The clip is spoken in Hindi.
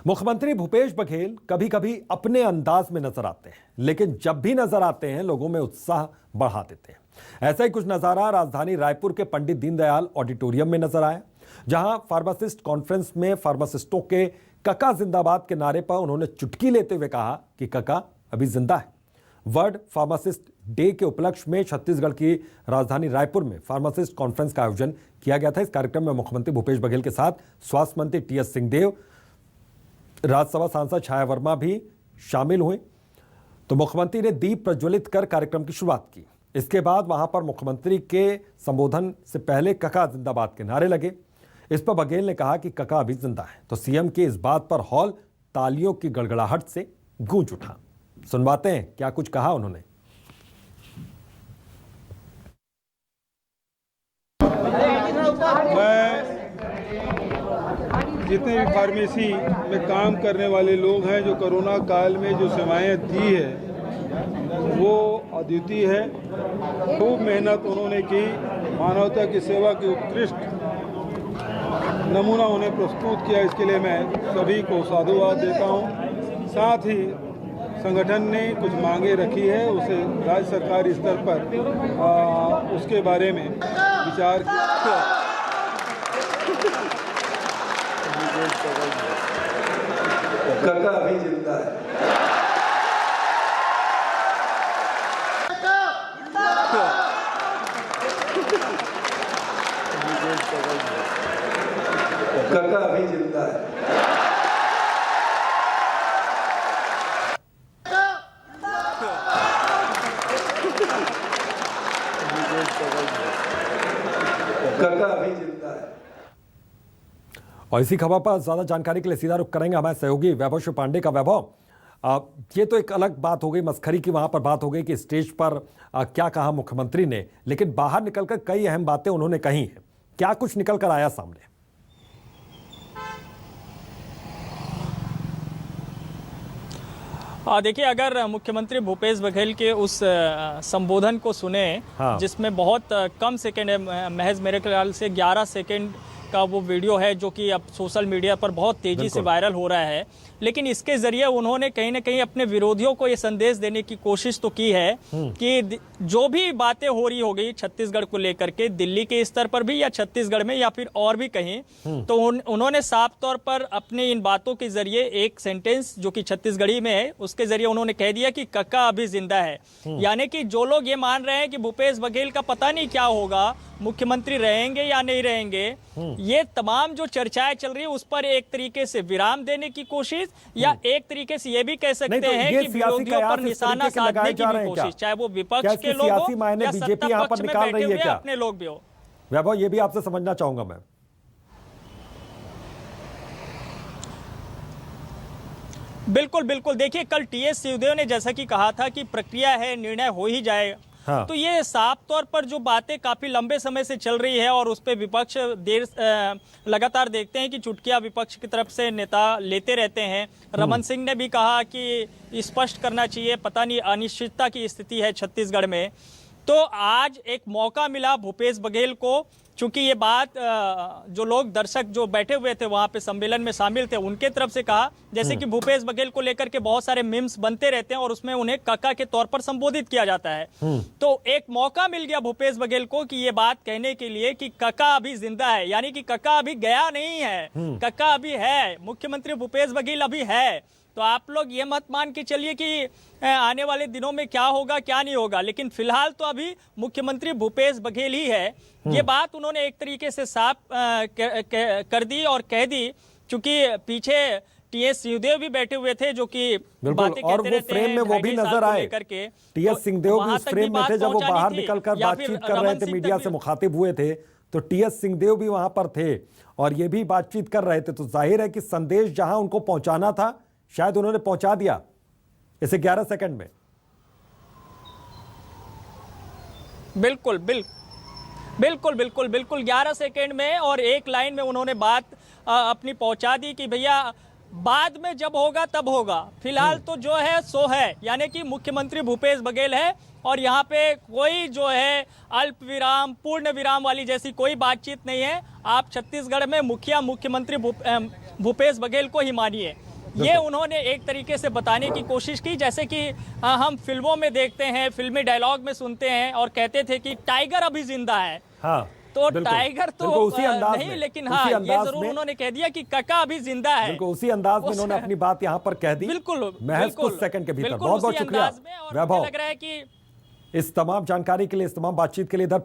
मुख्यमंत्री भूपेश बघेल कभी कभी अपने अंदाज में नजर आते हैं, लेकिन जब भी नजर आते हैं लोगों में उत्साह बढ़ा देते हैं। ऐसा ही कुछ नजारा राजधानी रायपुर के पंडित दीनदयाल ऑडिटोरियम में नजर आया, जहां फार्मासिस्ट कॉन्फ्रेंस में फार्मासिस्टों के कका जिंदाबाद के नारे पर उन्होंने चुटकी लेते हुए कहा कि कका अभी जिंदा है। वर्ल्ड फार्मासिस्ट डे के उपलक्ष्य में छत्तीसगढ़ की राजधानी रायपुर में फार्मासिस्ट कॉन्फ्रेंस का आयोजन किया गया था। इस कार्यक्रम में मुख्यमंत्री भूपेश बघेल के साथ स्वास्थ्य मंत्री टीएस सिंहदेव, राज्यसभा सांसद छाया वर्मा भी शामिल हुए। तो मुख्यमंत्री ने दीप प्रज्वलित कर कार्यक्रम की शुरुआत की। इसके बाद वहां पर मुख्यमंत्री के संबोधन से पहले कका जिंदाबाद के नारे लगे। इस पर बघेल ने कहा कि कका अभी जिंदा है, तो सीएम के इस बात पर हॉल तालियों की गड़गड़ाहट से गूंज उठा। सुनवाते हैं क्या कुछ कहा उन्होंने। मैं जितने भी फार्मेसी में काम करने वाले लोग हैं, जो कोरोना काल में जो सेवाएं दी है वो अद्वितीय है। खूब मेहनत उन्होंने की, मानवता की सेवा की उत्कृष्ट नमूना उन्हें प्रस्तुत किया। इसके लिए मैं सभी को साधुवाद देता हूं। साथ ही संगठन ने कुछ मांगे रखी है, उसे राज्य सरकारी स्तर पर उसके बारे में विचार किया। कका अभी जिंदा है। कका अभी जिंदा है। कका अभी जिंदा है। और इसी खबर पर ज्यादा जानकारी के लिए सीधा रुख करेंगे हमारे सहयोगी वैभव शिव पांडे का। वैभव, ये तो एक अलग बात हो गई, मस्खरी की वहां पर बात हो गई कि स्टेज पर क्या कहा मुख्यमंत्री ने, लेकिन बाहर निकलकर कई अहम बातें उन्होंने कही हैं। क्या कुछ निकल कर आया सामने? देखिए, अगर मुख्यमंत्री भूपेश बघेल के उस संबोधन को सुने, हाँ। जिसमें बहुत कम सेकंड है, महज मेरे ख्याल से 11 सेकंड का वो वीडियो है जो कि अब सोशल मीडिया पर बहुत तेजी से वायरल हो रहा है, लेकिन इसके जरिए उन्होंने कहीं ना कहीं अपने विरोधियों को ये संदेश देने की कोशिश तो की है कि जो भी बातें हो रही होगी छत्तीसगढ़ को लेकर के, दिल्ली के स्तर पर भी या छत्तीसगढ़ में या फिर और भी कहीं, तो उन्होंने साफ तौर पर अपने इन बातों के जरिए एक सेंटेंस जो कि छत्तीसगढ़ी में है उसके जरिए उन्होंने कह दिया कि कका अभी जिंदा है। यानी कि जो लोग ये मान रहे हैं कि भूपेश बघेल का पता नहीं क्या होगा, मुख्यमंत्री रहेंगे या नहीं रहेंगे, ये तमाम जो चर्चाएं चल रही है उस पर एक तरीके से विराम देने की कोशिश, या एक तरीके से ये भी कह सकते हैं कि विरोधियों पर निशाना साधने की भी कोशिश, चाहे वो विपक्ष के लोग हो या सत्ता पक्ष में बैठे हुए अपने लोग भी हो। वैभव, ये भी आपसे समझना चाहूंगा मैं। बिल्कुल बिल्कुल, देखिए कल टीएस सिंहदेव ने जैसा कि कहा था कि प्रक्रिया है, निर्णय हो ही जाएगा। हाँ। तो ये साफ तौर पर जो बातें काफी लंबे समय से चल रही है और उस पर विपक्ष लगातार देखते हैं कि चुटकियां विपक्ष की तरफ से नेता लेते रहते हैं। रमन सिंह ने भी कहा कि स्पष्ट करना चाहिए, पता नहीं अनिश्चितता की स्थिति है छत्तीसगढ़ में। तो आज एक मौका मिला भूपेश बघेल को, चूंकि ये बात जो लोग दर्शक जो बैठे हुए थे वहां पे सम्मेलन में शामिल थे उनके तरफ से कहा, जैसे कि भूपेश बघेल को लेकर के बहुत सारे मीम्स बनते रहते हैं और उसमें उन्हें कका के तौर पर संबोधित किया जाता है। तो एक मौका मिल गया भूपेश बघेल को कि ये बात कहने के लिए कि कका अभी जिंदा है, यानी कि कका अभी गया नहीं है, कका अभी है, मुख्यमंत्री भूपेश बघेल अभी है। तो आप लोग ये मत मान के चलिए कि आने वाले दिनों में क्या होगा क्या नहीं होगा, लेकिन फिलहाल तो अभी मुख्यमंत्री भूपेश बघेल ही है। ये बात उन्होंने एक तरीके से साफ कर दी और कह दी, क्योंकि पीछे टीएस सिंहदेव भी बैठे हुए थे जो कि बातें कहते रहते हैं, वो भी नजर आए करके। टीएस सिंहदेव भी उस फ्रेम में थे जब वो बाहर निकलकर बातचीत कर रहे थे, मीडिया से मुखातिब हुए थे, तो टीएस सिंहदेव भी वहां पर थे और ये भी बातचीत कर रहे थे। तो जाहिर है कि संदेश जहां उनको पहुंचाना था शायद उन्होंने पहुंचा दिया इसे 11 सेकंड में। बिल्कुल बिल्कुल बिल्कुल बिल्कुल 11 सेकंड में और एक लाइन में उन्होंने बात अपनी पहुंचा दी कि भैया बाद में जब होगा तब होगा, फिलहाल तो जो है सो है, यानी कि मुख्यमंत्री भूपेश बघेल है और यहाँ पे कोई जो है अल्प विराम पूर्ण विराम वाली जैसी कोई बातचीत नहीं है। आप छत्तीसगढ़ में मुखिया मुख्यमंत्री भूपेश बघेल को ही मानिए। ये उन्होंने एक तरीके से बताने की कोशिश की, जैसे कि हम फिल्मों में देखते हैं, फिल्मी डायलॉग में सुनते हैं और कहते थे कि टाइगर अभी जिंदा है। हाँ, तो बिल्कुल, टाइगर तो बिल्कुल उसी अंदाज नहीं, में, लेकिन उसी हाँ ये अंदाज जरूर में, उन्होंने कह दिया कि कका अभी जिंदा है। बिल्कुल उसी अंदाज में उन्होंने अपनी बात यहाँ पर कह दी। बिल्कुल महज कुछ सेकंड के भीतर। बिल्कुल बहुत बहुत उसी शुक्रिया अंदाज में, और मुझे वैभव, लग रहा है कि इस तमाम जानकारी के लिए, इस तमाम बातचीत के लिए। इधर